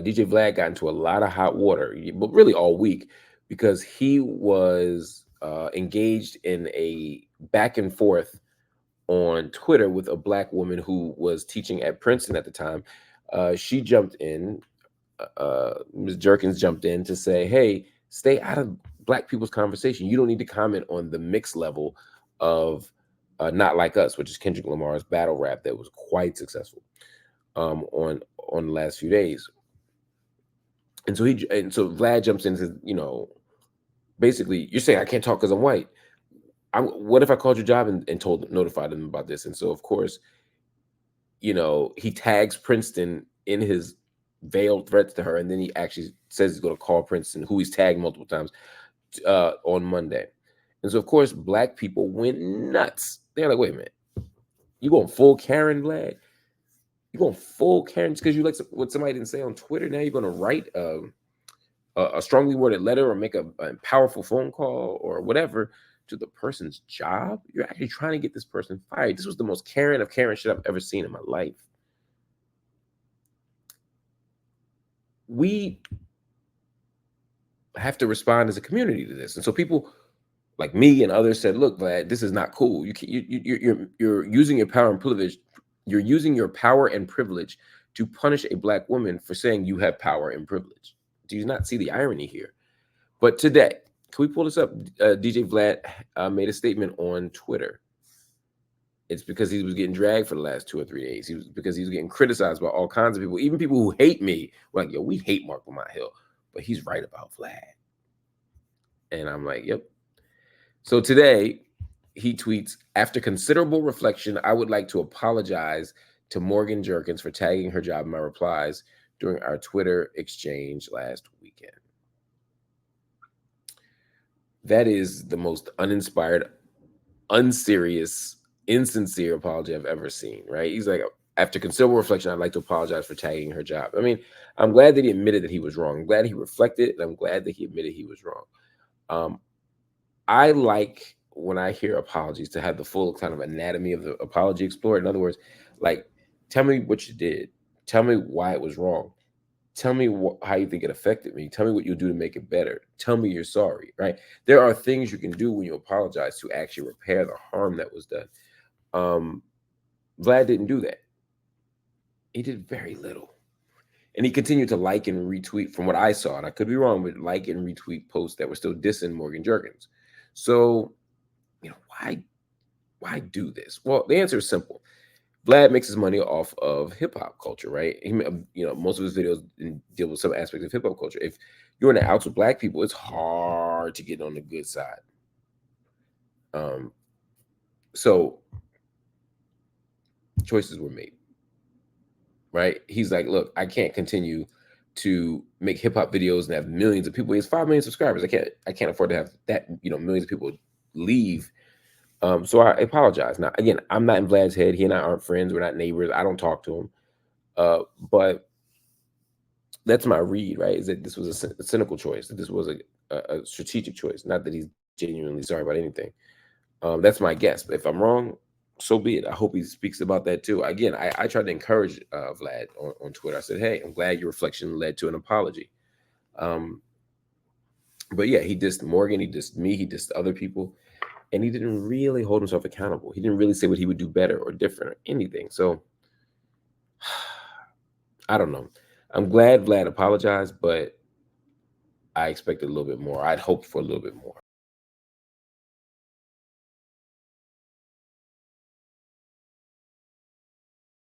DJ Vlad got into a lot of hot water, but really all week, because he was engaged in a back and forth on Twitter with a black woman who was teaching at Princeton at the time. She jumped in, Ms. Jerkins jumped in to say, hey, stay out of black people's conversation. You don't need to comment on the mixed level of Not Like Us, which is Kendrick Lamar's battle rap that was quite successful on the last few days. And so Vlad jumps in and says, basically, you're saying I can't talk because I'm white. What if I called your job and notified them about this? And so, of course, he tags Princeton in his veiled threats to her, and then he actually says he's going to call Princeton, who he's tagged multiple times, on Monday. And so, of course, black people went nuts. They're like, wait a minute, you going full Karen, Vlad? You going full Karen just because you like what somebody didn't say on Twitter? Now you're going to write a strongly worded letter or make a powerful phone call or whatever to the person's job? You're actually trying to get this person fired. This was the most Karen of Karen shit I've ever seen in my life. We have to respond as a community to this. And so people like me and others said, look, Vlad, this is not cool. You're using your power and privilege. You're using your power and privilege to punish a black woman for saying you have power and privilege. Do you not see the irony here? But today, can we pull this up? DJ Vlad made a statement on Twitter. It's because he was getting dragged for the last 2 or 3 days. Because he was getting criticized by all kinds of people, even people who hate me. Like, yo, we hate Marc Lamont Hill, but he's right about Vlad. And I'm like, yep. So today, he tweets, after considerable reflection, I would like to apologize to Morgan Jenkins for tagging her job in my replies during our Twitter exchange last weekend. That is the most uninspired, unserious, insincere apology I've ever seen, right? He's like, after considerable reflection, I'd like to apologize for tagging her job. I mean, I'm glad that he admitted that he was wrong. I'm glad he reflected, and I'm glad that he admitted he was wrong. I like when I hear apologies to have the full kind of anatomy of the apology explored. In other words, like, tell me what you did. Tell me why it was wrong. Tell me how you think it affected me. Tell me what you'll do to make it better. Tell me you're sorry, right? There are things you can do when you apologize to actually repair the harm that was done. Vlad didn't do that. He did very little. And he continued to like and retweet, from what I saw, and I could be wrong, but like and retweet posts that were still dissing Morgan Jenkins. So, why do this? Well, the answer is simple. Vlad makes his money off of hip hop culture, right? Most of his videos deal with some aspects of hip hop culture. If you're in the outs with black people, it's hard to get on the good side. So choices were made, right? He's like, look, I can't continue to make hip hop videos and have millions of people. He has 5 million subscribers. I can't afford to have that, millions of people leave. So I apologize. Now, again, I'm not in Vlad's head. He and I aren't friends. We're not neighbors. I don't talk to him. But that's my read, right? Is that this was a cynical choice. That this was a strategic choice. Not that he's genuinely sorry about anything. That's my guess. But if I'm wrong, so be it. I hope he speaks about that too. Again, I tried to encourage Vlad on Twitter. I said, hey, I'm glad your reflection led to an apology. But yeah, he dissed Morgan. He dissed me. He dissed other people. And he didn't really hold himself accountable. He didn't really say what he would do better or different or anything. So, I don't know. I'm glad Vlad apologized, but I expected a little bit more. I'd hoped for a little bit more.